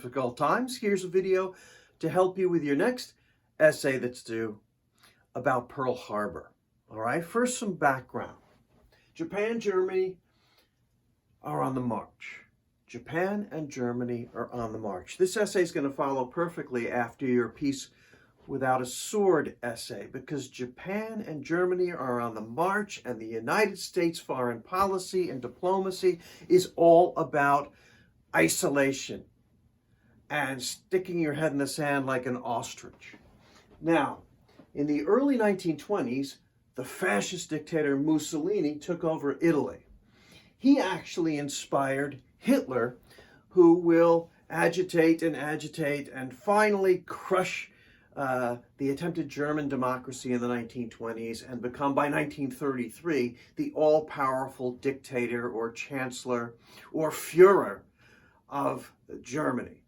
Difficult times. Here's a video to help you with your next essay that's due about Pearl Harbor. All right, first some background. Japan, Germany are on the march. Japan and Germany are on the march. This essay is going to follow perfectly after your Peace Without a Sword essay, because Japan and Germany are on the march, and the United States foreign policy and diplomacy is all about isolation and sticking your head in the sand like an ostrich. Now, in the early 1920s, the fascist dictator Mussolini took over Italy. He actually inspired Hitler, who will agitate and finally crush the attempted German democracy in the 1920s and become, by 1933, the all-powerful dictator or chancellor or Führer of Germany.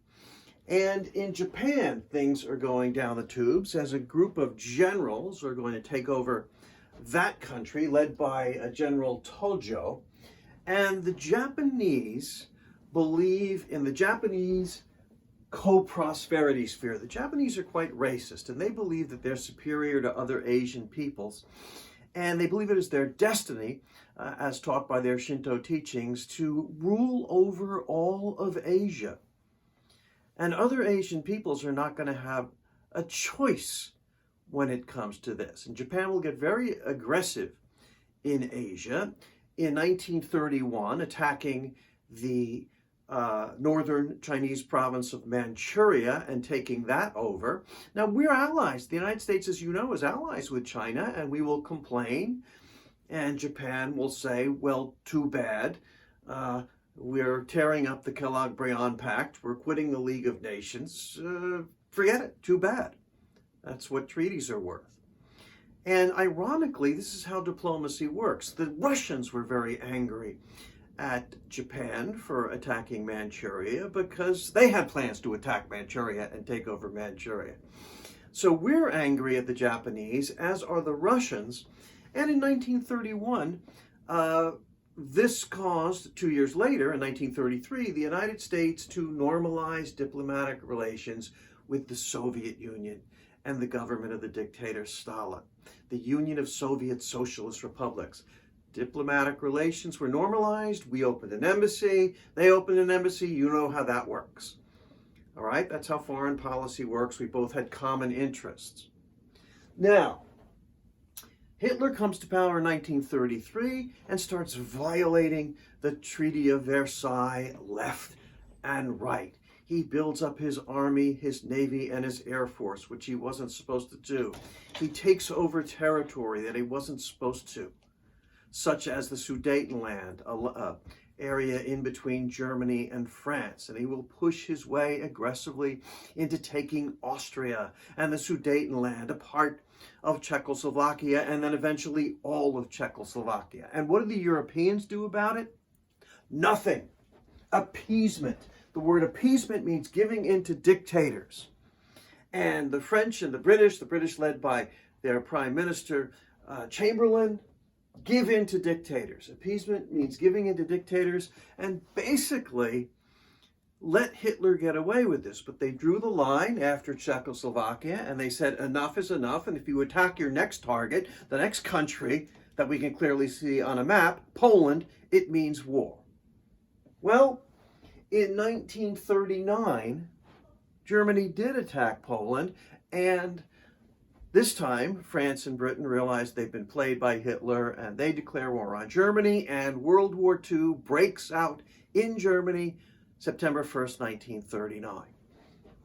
And in Japan, things are going down the tubes as a group of generals are going to take over that country, led by General Tojo. And the Japanese believe in the Japanese co-prosperity sphere. The Japanese are quite racist, and they believe that they're superior to other Asian peoples. And they believe it is their destiny, as taught by their Shinto teachings, to rule over all of Asia. And other Asian peoples are not going to have a choice when it comes to this. And Japan will get very aggressive in Asia. In 1931, attacking the northern Chinese province of Manchuria and taking that over. Now, we're allies. The United States, as you know, is allies with China, and we will complain. And Japan will say, well, too bad. We're tearing up the Kellogg-Briand Pact. We're quitting the League of Nations. Forget it. Too bad. That's what treaties are worth. And ironically, this is how diplomacy works. The Russians were very angry at Japan for attacking Manchuria because they had plans to attack Manchuria and take over Manchuria. So we're angry at the Japanese, as are the Russians. And in 1931, this caused, 2 years later, in 1933, the United States to normalize diplomatic relations with the Soviet Union and the government of the dictator Stalin, the Union of Soviet Socialist Republics. Diplomatic relations were normalized. We opened an embassy. They opened an embassy. You know how that works. All right? That's how foreign policy works. We both had common interests. Now, Hitler comes to power in 1933 and starts violating the Treaty of Versailles left and right. He builds up his army, his navy, and his air force, which he wasn't supposed to do. He takes over territory that he wasn't supposed to, such as the Sudetenland, an area in between Germany and France. And he will push his way aggressively into taking Austria and the Sudetenland, a part of Czechoslovakia, and then eventually all of Czechoslovakia. And what do the Europeans do about it? Nothing. Appeasement. The word appeasement means giving in to dictators. And the French and the British led by their Prime Minister Chamberlain, give in to dictators. Appeasement means giving in to dictators, and basically let Hitler get away with this. But they drew the line after Czechoslovakia, and they said enough is enough, and if you attack your next target, the next country that we can clearly see on a map, Poland, it means war. Well, in 1939, Germany did attack Poland, and this time, France and Britain realized they've been played by Hitler, and they declare war on Germany, and World War II breaks out in Germany, September 1st, 1939.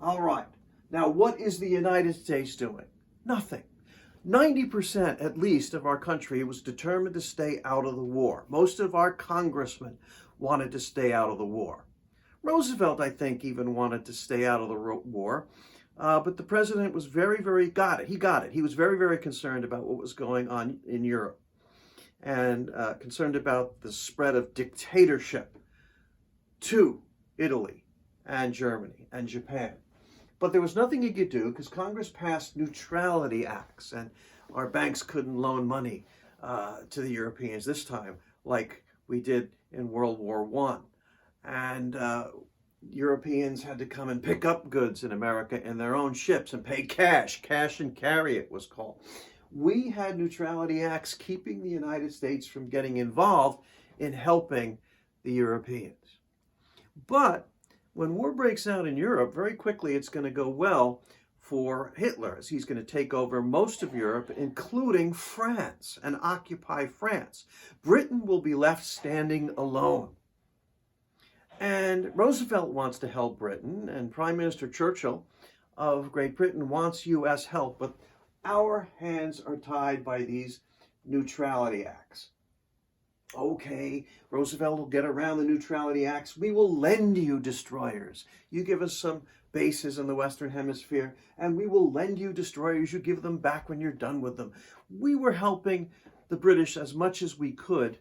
All right. Now, what is the United States doing? Nothing. 90% at least of our country was determined to stay out of the war. Most of our congressmen wanted to stay out of the war. Roosevelt, I think, even wanted to stay out of the war. But the president was He got it. He was very, very concerned about what was going on in Europe and concerned about the spread of dictatorship to Italy and Germany and Japan. But there was nothing he could do because Congress passed neutrality acts, and our banks couldn't loan money to the Europeans this time like we did in World War I. And Europeans had to come and pick up goods in America in their own ships and pay cash. Cash and carry it was called. We had neutrality acts keeping the United States from getting involved in helping the Europeans. But when war breaks out in Europe, very quickly it's going to go well for Hitler, as he's going to take over most of Europe, including France, and occupy France. Britain will be left standing alone. And Roosevelt wants to help Britain, and Prime Minister Churchill of Great Britain wants U.S. help, but our hands are tied by these neutrality acts. Okay, Roosevelt will get around the neutrality acts. We will lend you destroyers. You give us some bases in the Western Hemisphere, and we will lend you destroyers. You give them back when you're done with them. We were helping the British as much as we could,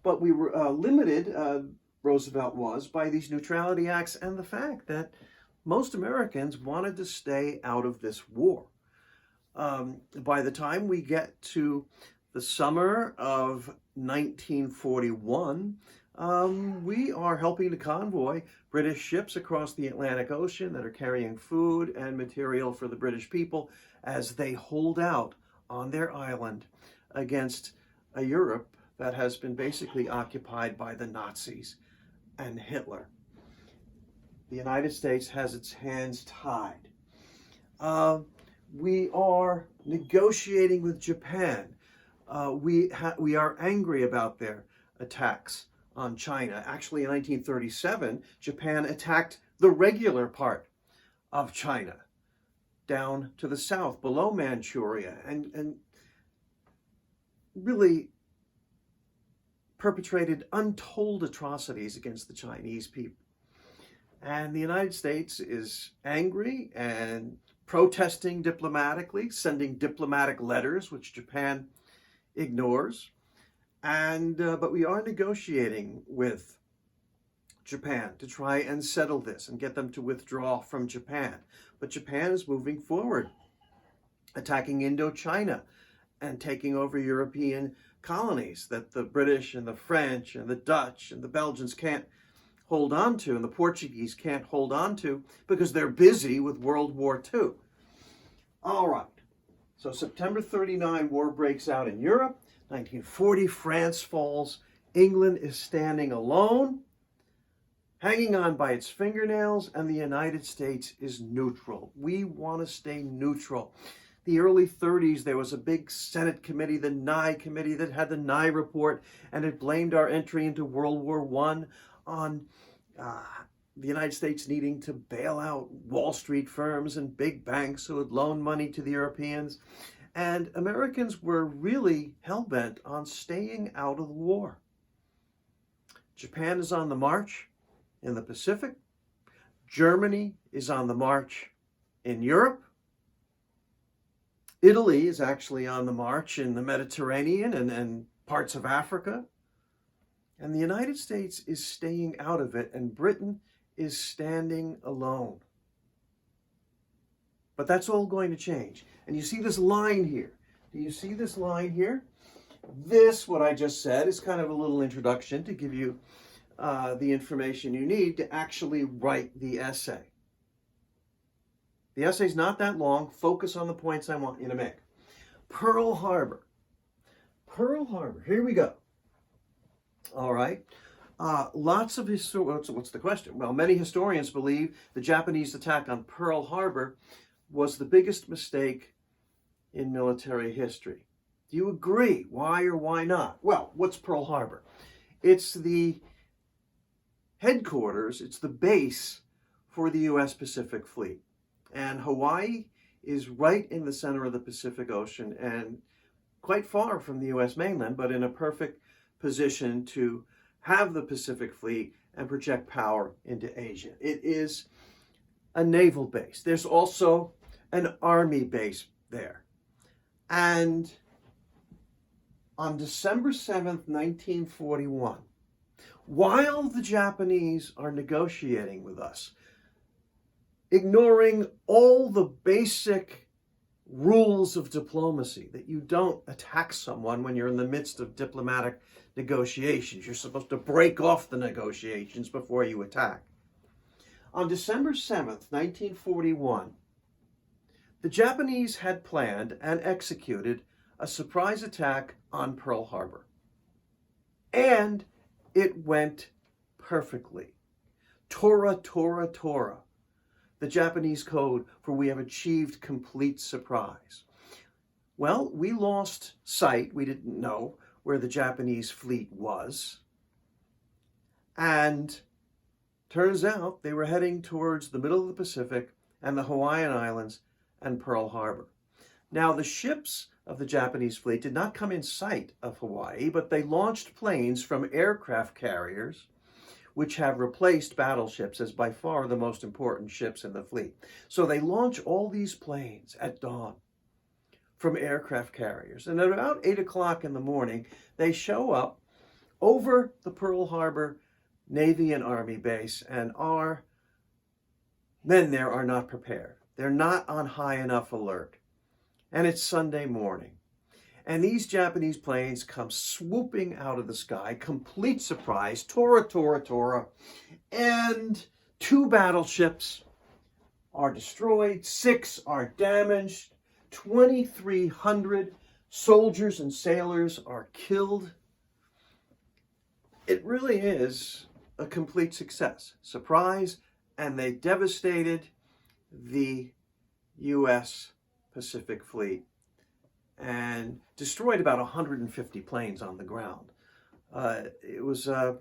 but we were limited, Roosevelt was, by these neutrality acts and the fact that most Americans wanted to stay out of this war. By the time we get to the summer of 1941, we are helping to convoy British ships across the Atlantic Ocean that are carrying food and material for the British people as they hold out on their island against a Europe that has been basically occupied by the Nazis and Hitler. The United States has its hands tied. We are negotiating with Japan. We are angry about their attacks on China. Actually, in 1937, Japan attacked the regular part of China down to the south, below Manchuria, and really perpetrated untold atrocities against the Chinese people. And the United States is angry and protesting diplomatically, sending diplomatic letters, which Japan ignores. But we are negotiating with Japan to try and settle this and get them to withdraw from Japan. But Japan is moving forward, attacking Indochina and taking over European colonies that the British and the French and the Dutch and the Belgians can't hold on to, and the Portuguese can't hold on to because they're busy with World War II. All right, so September 39, war breaks out in Europe. 1940, France falls. England is standing alone, hanging on by its fingernails, and the United States is neutral. We want to stay neutral. The early 30s, there was a big Senate committee, the Nye Committee, that had the Nye Report, and it blamed our entry into World War I on the United States needing to bail out Wall Street firms and big banks who had loaned money to the Europeans. And Americans were really hell-bent on staying out of the war. Japan is on the march in the Pacific. Germany is on the march in Europe. Italy is actually on the march in the Mediterranean and parts of Africa. And the United States is staying out of it, and Britain is standing alone. But that's all going to change. And you see this line here. Do you see this line here? This, what I just said, is kind of a little introduction to give you the information you need to actually write the essay. The essay's not that long. Focus on the points I want you to make. Pearl Harbor. Pearl Harbor. Here we go. All right. Lots of what's the question? Well, many historians believe the Japanese attack on Pearl Harbor was the biggest mistake in military history. Do you agree? Why or why not? Well, what's Pearl Harbor? It's the headquarters, it's the base for the U.S. Pacific Fleet. And Hawaii is right in the center of the Pacific Ocean and quite far from the U.S. mainland, but in a perfect position to have the Pacific Fleet and project power into Asia. It is a naval base. There's also an army base there. And on December 7th, 1941, while the Japanese are negotiating with us, ignoring all the basic rules of diplomacy, that you don't attack someone when you're in the midst of diplomatic negotiations. You're supposed to break off the negotiations before you attack. On December 7th, 1941, the Japanese had planned and executed a surprise attack on Pearl Harbor. And it went perfectly. Tora, Tora, Tora, the Japanese code for we have achieved complete surprise. Well, we lost sight. We didn't know where the Japanese fleet was. And turns out they were heading towards the middle of the Pacific and the Hawaiian Islands and Pearl Harbor. Now, the ships of the Japanese fleet did not come in sight of Hawaii, but they launched planes from aircraft carriers, which have replaced battleships as by far the most important ships in the fleet. So they launch all these planes at dawn from aircraft carriers. And at about 8 o'clock in the morning, they show up over the Pearl Harbor Navy and Army base, and our men there are not prepared. They're not on high enough alert. And it's Sunday morning. And these Japanese planes come swooping out of the sky, complete surprise, Tora, Tora, Tora. And 2 battleships are destroyed, 6 are damaged, 2,300 soldiers and sailors are killed. It really is a complete success. Surprise, and they devastated the U.S. Pacific Fleet and destroyed about 150 planes on the ground. It was a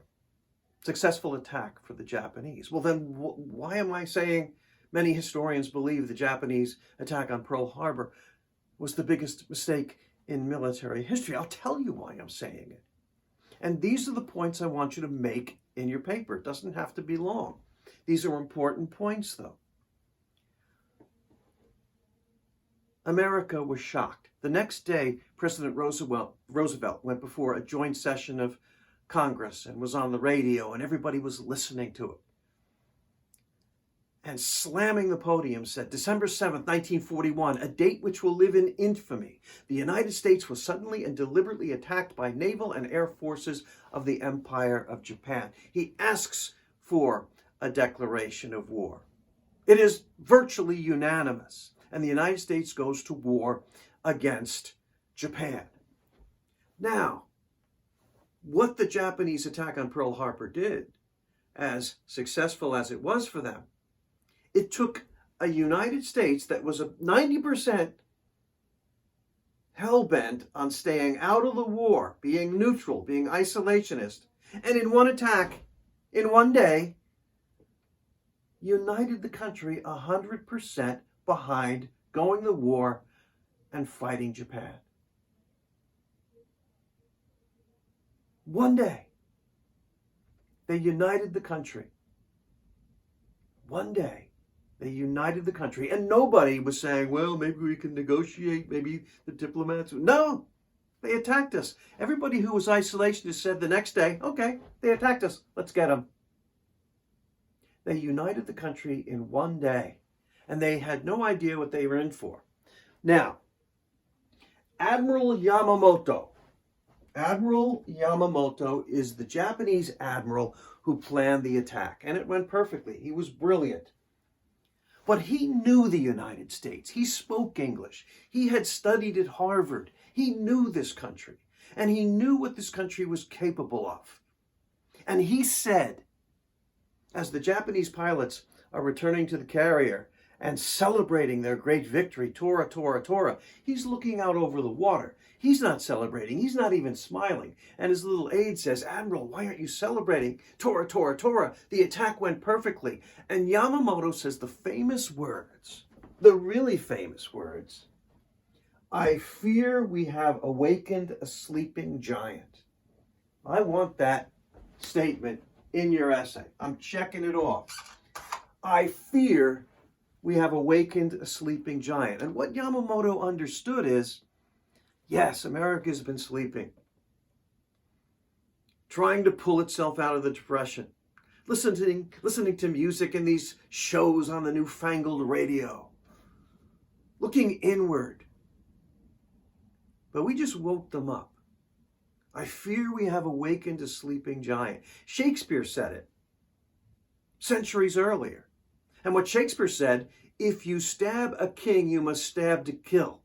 successful attack for the Japanese. Well, then why am I saying many historians believe the Japanese attack on Pearl Harbor was the biggest mistake in military history? I'll tell you why I'm saying it. And these are the points I want you to make in your paper. It doesn't have to be long. These are important points, though. America was shocked. The next day, President Roosevelt went before a joint session of Congress and was on the radio, and everybody was listening to it. And slamming the podium said, December 7th, 1941, a date which will live in infamy. The United States was suddenly and deliberately attacked by naval and air forces of the Empire of Japan. He asks for a declaration of war. It is virtually unanimous, and the United States goes to war against Japan. Now, what the Japanese attack on Pearl Harbor did, as successful as it was for them, it took a United States that was 90% hell-bent on staying out of the war, being neutral, being isolationist, and in one attack, in one day, united the country 100% behind going to war and fighting Japan. One day, they united the country. One day, they united the country, and nobody was saying, well, maybe we can negotiate, maybe the diplomats. No, they attacked us. Everybody who was isolationist said the next day, okay, they attacked us, let's get them. They united the country in one day, and they had no idea what they were in for. Now, Admiral Yamamoto is the Japanese admiral who planned the attack, and it went perfectly. He was brilliant. But he knew the United States. He spoke English. He had studied at Harvard. He knew this country, and he knew what this country was capable of. And he said, as the Japanese pilots are returning to the carrier and celebrating their great victory, Tora, Tora, Tora, he's looking out over the water. He's not celebrating. He's not even smiling. And his little aide says, Admiral, why aren't you celebrating? Tora, Tora, Tora. The attack went perfectly. And Yamamoto says the famous words, the really famous words, I fear we have awakened a sleeping giant. I want that statement in your essay. I'm checking it off. I fear we have awakened a sleeping giant. And what Yamamoto understood is, yes, America's been sleeping, trying to pull itself out of the Depression, listening to music and these shows on the newfangled radio, looking inward. But we just woke them up. I fear we have awakened a sleeping giant. Shakespeare said it centuries earlier. And what Shakespeare said, if you stab a king, you must stab to kill.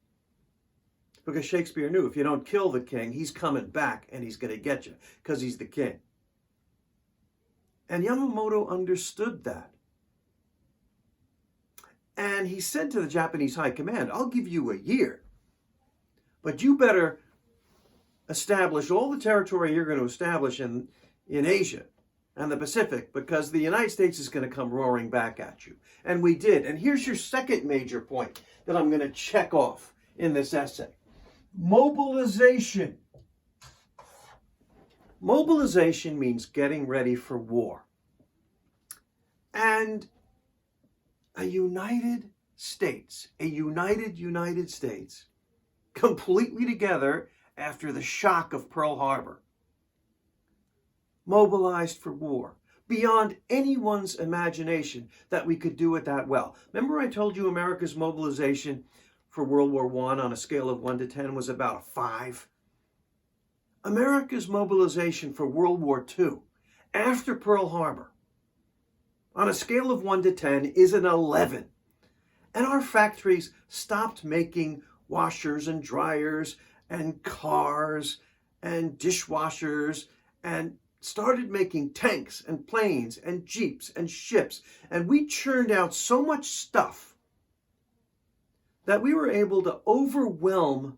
Because Shakespeare knew if you don't kill the king, he's coming back and he's going to get you because he's the king. And Yamamoto understood that. And he said to the Japanese High Command, I'll give you a year, but you better establish all the territory you're going to establish in Asia and the Pacific, because the United States is going to come roaring back at you. And we did. And here's your second major point that I'm going to check off in this essay. Mobilization. Mobilization means getting ready for war. And a United States, United States, completely together after the shock of Pearl Harbor, mobilized for war, beyond anyone's imagination that we could do it that well. Remember I told you America's mobilization for World War I on a scale of 1 to 10 was about a 5? America's mobilization for World War II after Pearl Harbor on a scale of 1 to 10 is an 11. And our factories stopped making washers and dryers and cars and dishwashers and started making tanks and planes and jeeps and ships. And we churned out so much stuff that we were able to overwhelm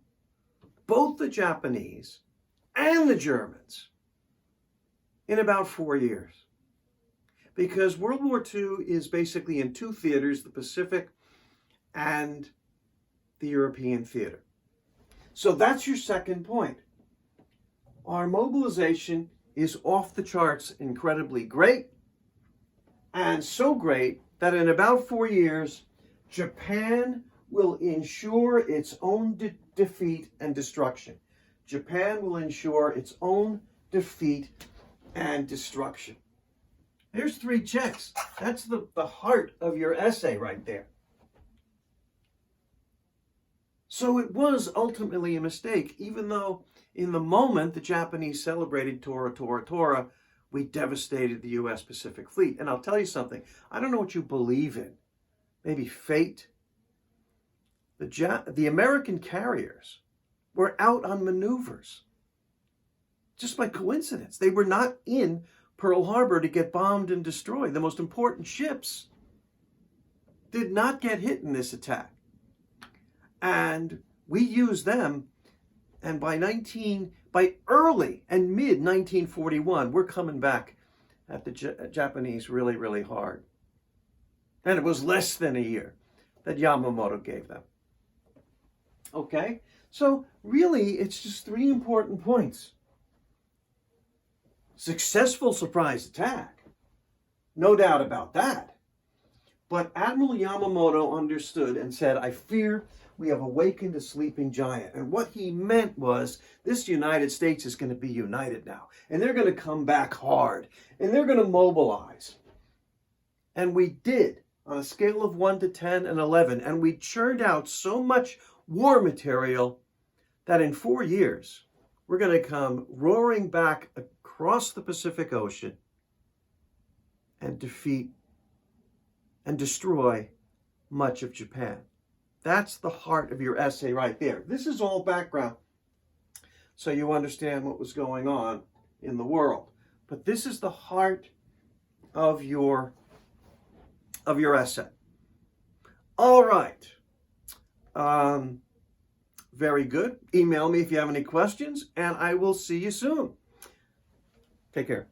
both the Japanese and the Germans in about 4 years. Because World War II is basically in two theaters, the Pacific and the European theater. So that's your second point. Our mobilization is off the charts incredibly great, and so great that in about 4 years, Japan will ensure its own defeat and destruction. Japan will ensure its own defeat and destruction. There's 3 checks. That's the heart of your essay right there. So it was ultimately a mistake, even though in the moment the Japanese celebrated Tora, Tora, Tora, we devastated the U.S. Pacific Fleet. And I'll tell you something, I don't know what you believe in. Maybe fate. The American carriers were out on maneuvers. Just by coincidence. They were not in Pearl Harbor to get bombed and destroyed. The most important ships did not get hit in this attack. And we used them, and by early and mid 1941, we're coming back at the Japanese really, really hard. And it was less than a year that Yamamoto gave them. Okay? So really, it's just 3 important points. Successful surprise attack. No doubt about that. But Admiral Yamamoto understood and said, I fear we have awakened a sleeping giant. And what he meant was, this United States is going to be united now. And they're going to come back hard. And they're going to mobilize. And we did, on a scale of 1 to 10 and 11. And we churned out so much war material that in 4 years, we're going to come roaring back across the Pacific Ocean and defeat and destroy much of Japan. That's the heart of your essay right there. This is all background, so you understand what was going on in the world. But this is the heart of your essay. All right. Very good. Email me if you have any questions, and I will see you soon. Take care.